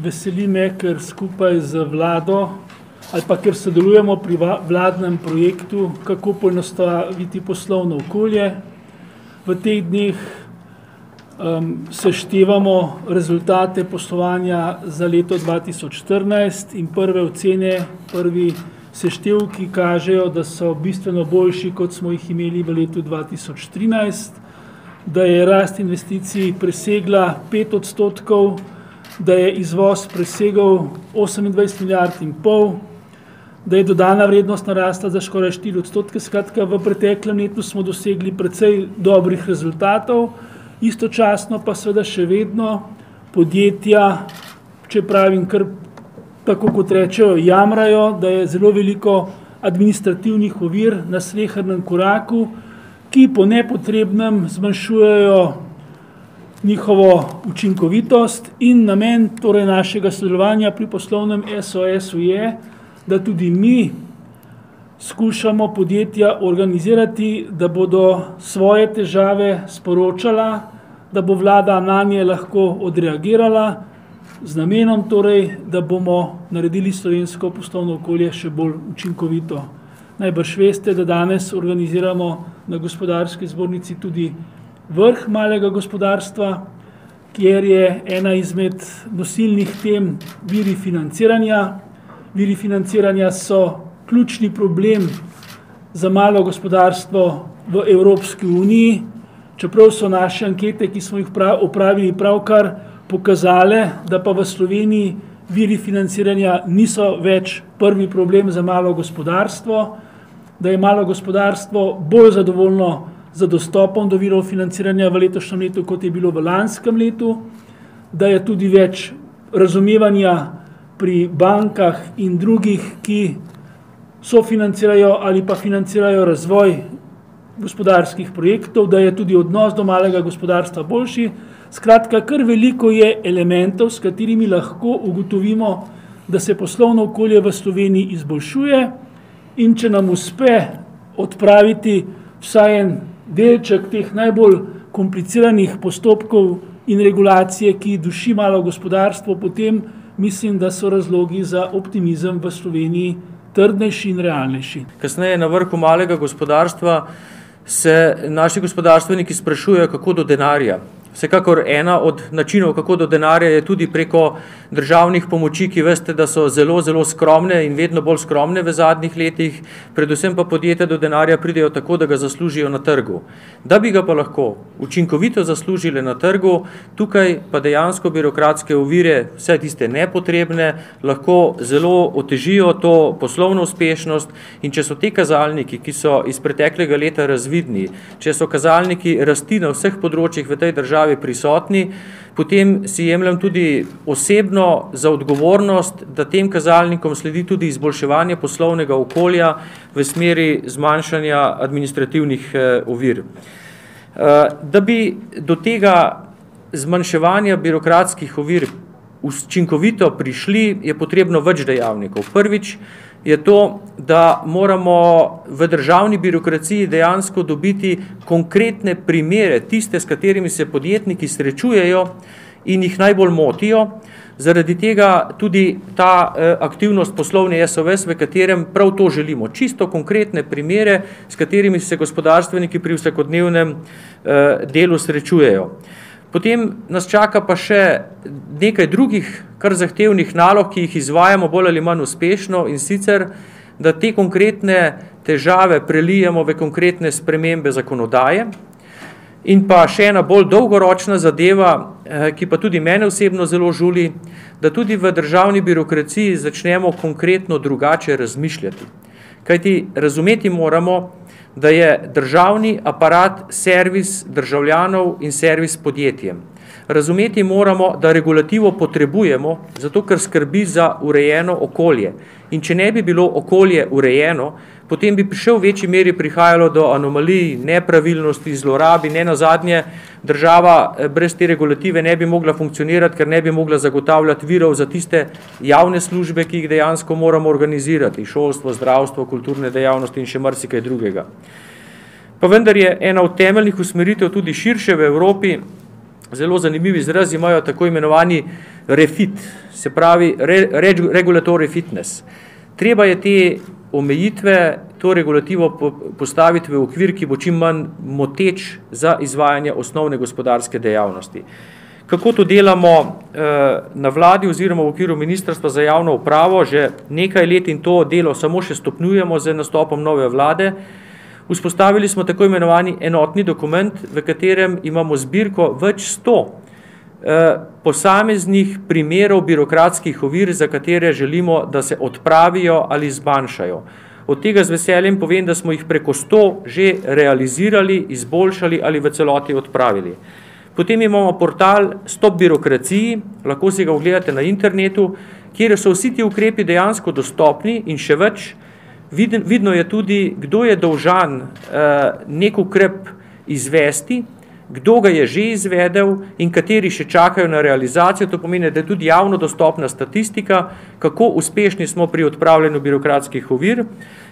Veseli me, ker skupaj z vlado ali pa ker sodelujemo pri vladnem projektu, kako poenostaviti poslovno okolje. V teh dneh seštevamo rezultate poslovanja za leto 2014 in prve ocene, prvi seštevki kažejo, da so bistveno boljši, kot smo jih imeli v letu 2013, da je rast investicij presegla 5%, da je izvoz presegel 28 milijard in pol, da je dodana vrednost narasla za skoraj 4%. Skratka, v preteklem letu smo dosegli precej dobrih rezultatov, istočasno pa seveda še vedno podjetja, če pravim kar tako kot rečejo, jamrajo, da je zelo veliko administrativnih ovir na slehernem koraku, ki po nepotrebnem zmanjšujejo njihovo učinkovitost in namen torej našega sodelovanja pri poslovnem SOS-u je, da tudi mi skušamo podjetja organizirati, da bodo svoje težave sporočala, da bo vlada nanje lahko odreagirala, z namenom torej, da bomo naredili slovensko poslovno okolje še bolj učinkovito. Najbrž veste, da danes organiziramo na Gospodarski zbornici tudi vrh malega gospodarstva, kjer je ena izmed nosilnih tem viri financiranja. Viri financiranja so ključni problem za malo gospodarstvo v Evropski uniji, čeprav so naše ankete, ki smo jih opravili pravkar, pokazale, da pa v Sloveniji viri financiranja niso več prvi problem za malo gospodarstvo, da je malo gospodarstvo bolj zadovoljno za dostopom do virov financiranja v letošnjem letu, kot je bilo v lanskem letu, da je tudi več razumevanja pri bankah in drugih, ki sofinancirajo ali pa financirajo razvoj gospodarskih projektov, da je tudi odnos do malega gospodarstva boljši. Skratka, kar veliko je elementov, s katerimi lahko ugotovimo, da se poslovno okolje v Sloveniji izboljšuje, in če nam uspe odpraviti vsaj en delček teh najbolj kompliciranih postopkov in regulacije, ki duši malo gospodarstvo, potem mislim, da so razlogi za optimizem v Sloveniji trdnejši in realnejši. Kasneje na vrhu malega gospodarstva se naši gospodarstveniki sprašujejo, kako do denarja. Vsekakor ena od načinov, kako do denarja, je tudi preko državnih pomoči, ki veste, da so zelo, zelo skromne in vedno bolj skromne v zadnjih letih, predvsem pa podjetja do denarja pridejo tako, da ga zaslužijo na trgu. Da bi ga pa lahko učinkovito zaslužile na trgu, tukaj pa dejansko birokratske ovire, vse tiste nepotrebne, lahko zelo otežijo to poslovno uspešnost, in če so te kazalniki, ki so iz preteklega leta razvidni, če so kazalniki rasti na vseh področjih v tej državi prisotni, potem si jemljem tudi osebno za odgovornost, da tem kazalnikom sledi tudi izboljševanje poslovnega okolja v smeri zmanjšanja administrativnih ovir. Da bi do tega zmanjševanja birokratskih ovir učinkovito prišli, je potrebno več dejavnikov. Prvič je to, da moramo v državni birokraciji dejansko dobiti konkretne primere, tiste, s katerimi se podjetniki srečujejo in jih najbolj motijo. Zaradi tega tudi ta aktivnost poslovni SOS, v katerem prav to želimo. Čisto konkretne primere, s katerimi se gospodarstveniki pri vsakodnevnem delu srečujejo. Potem nas čaka pa še nekaj drugih kar zahtevnih nalog, ki jih izvajamo bolj ali manj uspešno, in sicer, da te konkretne težave prelijemo v konkretne spremembe zakonodaje. In pa še ena bolj dolgoročna zadeva, ki pa tudi mene osebno zelo žuli, da tudi v državni birokraciji začnemo konkretno drugače razmišljati. Kajti razumeti moramo, da je državni aparat servis državljanov in servis podjetjem. Razumeti moramo, da regulativo potrebujemo, zato ker skrbi za urejeno okolje. In če ne bi bilo okolje urejeno, potem bi še v večji meri prihajalo do anomalij, nepravilnosti, zlorabi, ne nazadnje država brez te regulative ne bi mogla funkcionirati, ker ne bi mogla zagotavljati virov za tiste javne službe, ki jih dejansko moramo organizirati, šolstvo, zdravstvo, kulturne dejavnosti in še marsikaj drugega. Pa vendar je ena od temeljnih usmeritev tudi širše v Evropi, zelo zanimiv izraz, imajo tako imenovani refit, se pravi regulatory fitness. Treba je te omejitve, to regulativo postaviti v okvir, ki bo čim manj moteč za izvajanje osnovne gospodarske dejavnosti. Kako to delamo na vladi oziroma v okviru Ministrstva za javno upravo, že nekaj let in to delo samo še stopnjujemo z nastopom nove vlade. Vzpostavili smo tako imenovani enotni dokument, v katerem imamo zbirko več 100 posameznih primerov birokratskih ovir, za katere želimo, da se odpravijo ali zmanjšajo. Od tega z veseljem povem, da smo jih preko 100 že realizirali, izboljšali ali v celoti odpravili. Potem imamo portal Stop birokraciji, lahko si ga ogledate na internetu, kjer so vsi ti ukrepi dejansko dostopni in še več. Vidno je tudi, kdo je dolžan nek ukrep izvesti, kdo ga je že izvedel in kateri še čakajo na realizacijo. To pomeni, da je tudi javno dostopna statistika, kako uspešni smo pri odpravljanju birokratskih ovir.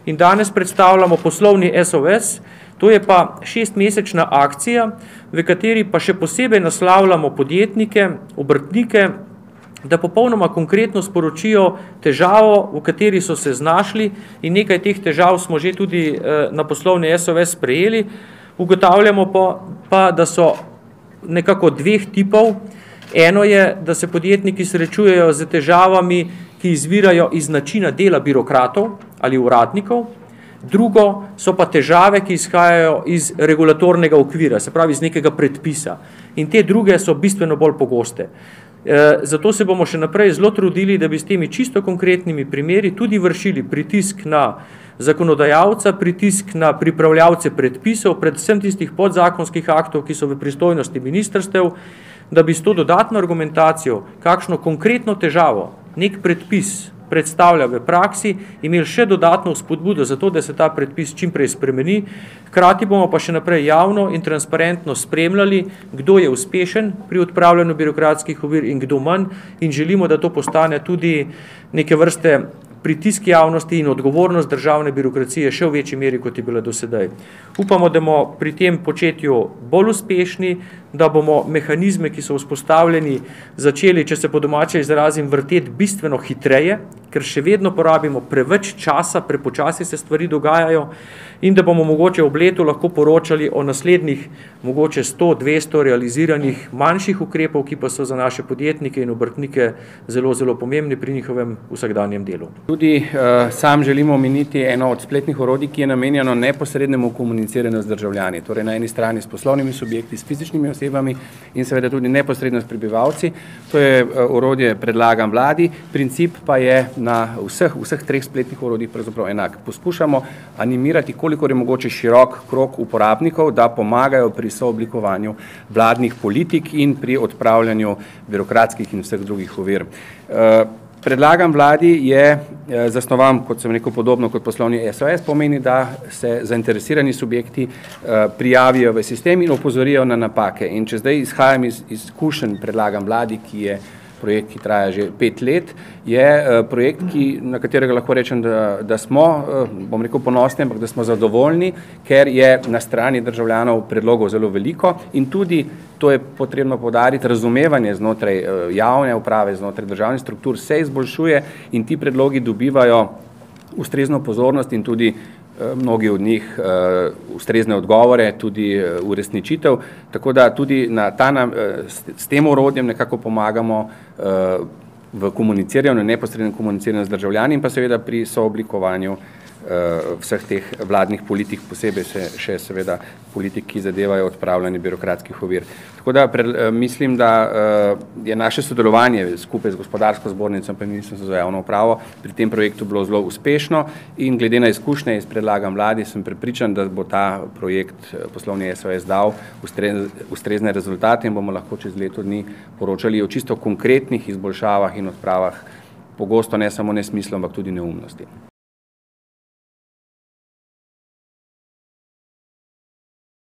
In danes predstavljamo poslovni SOS, to je pa 6-mesečna akcija, v kateri pa še posebej naslavljamo podjetnike, obrtnike, da popolnoma konkretno sporočijo težavo, v kateri so se znašli, in nekaj teh težav smo že tudi na poslovni SOS sprejeli. Ugotavljamo pa, da so nekako dveh tipov. Eno je, da se podjetniki srečujejo z težavami, ki izvirajo iz načina dela birokratov ali uradnikov. Drugo so pa težave, ki izhajajo iz regulatornega okvira, se pravi iz nekega predpisa. In te druge so bistveno bolj pogoste. Zato se bomo še naprej zelo trudili, da bi s temi čisto konkretnimi primeri tudi vršili pritisk na zakonodajalca, pritisk na pripravljavce predpisov, predvsem tistih podzakonskih aktov, ki so v pristojnosti ministrstev, da bi s to dodatno argumentacijo, kakšno konkretno težavo nek predpis predstavlja v praksi, imeli še dodatno vzpodbudo za to, da se ta predpis čim prej spremeni. Hkrati bomo pa še naprej javno in transparentno spremljali, kdo je uspešen pri odpravljanju birokratskih ovir in kdo manj, in želimo, da to postane tudi neke vrste pritisk javnosti in odgovornost državne birokracije še v večji meri, kot je bila do sedaj. Upamo, da bomo pri tem početju bolj uspešni, da bomo mehanizme, ki so vzpostavljeni, začeli, če se po domače izrazim, vrteti bistveno hitreje, ker še vedno porabimo preveč časa, prepočasi se stvari dogajajo, in da bomo mogoče ob letu lahko poročali o naslednjih mogoče 100-200 realiziranih manjših ukrepov, ki pa so za naše podjetnike in obrtnike zelo, zelo pomembni pri njihovem vsakdanjem delu. Tudi sam želimo omeniti eno od spletnih orodij, ki je namenjeno neposrednemu komuniciranju z državljani, torej na eni strani s poslovnimi subjekti, s fizičnimi osebami in seveda tudi neposredno s prebivalci. To je orodje predlagam vladi, princip pa je na vseh treh spletnih orodjih pravzaprav enak. Poskušamo animirati, kolikor je mogoče širok krog uporabnikov, da pomagajo pri sooblikovanju vladnih politik in pri odpravljanju birokratskih in vseh drugih ovir. Predlagam vladi je zasnovan, kot sem rekel, podobno kot poslovni SOS, pomeni, da se zainteresirani subjekti prijavijo v sistem in opozorijo na napake. In če zdaj izhajam iz izkušenj predlagam vladi, ki je projekt, ki traja že 5 let, je projekt, na katerega lahko rečem, da smo, bom rekel, ponosni, ampak da smo zadovoljni, ker je na strani državljanov predlogov zelo veliko in tudi, to je potrebno poudariti, razumevanje znotraj javne uprave, znotraj državnih struktur se izboljšuje in ti predlogi dobivajo ustrezno pozornost in tudi mnogi od njih ustrezne odgovore, tudi uresničitev, tako da tudi s tem orodjem nekako pomagamo v komuniciranju, neposrednem komuniciranju z državljani in pa seveda pri sooblikovanju vseh teh vladnih politik, posebej še seveda politik, ki zadevajo odpravljanje birokratskih ovir. Tako da mislim, da je naše sodelovanje skupaj z Gospodarsko zbornico in Ministrstvom za javno upravo pri tem projektu bilo zelo uspešno in glede na izkušnje iz predlagam vladi sem prepričan, da bo ta projekt poslovni SOS dal ustrezne rezultate in bomo lahko čez leto dni poročali o čisto konkretnih izboljšavah in odpravah pogosto ne samo nesmislov, ampak tudi neumnosti.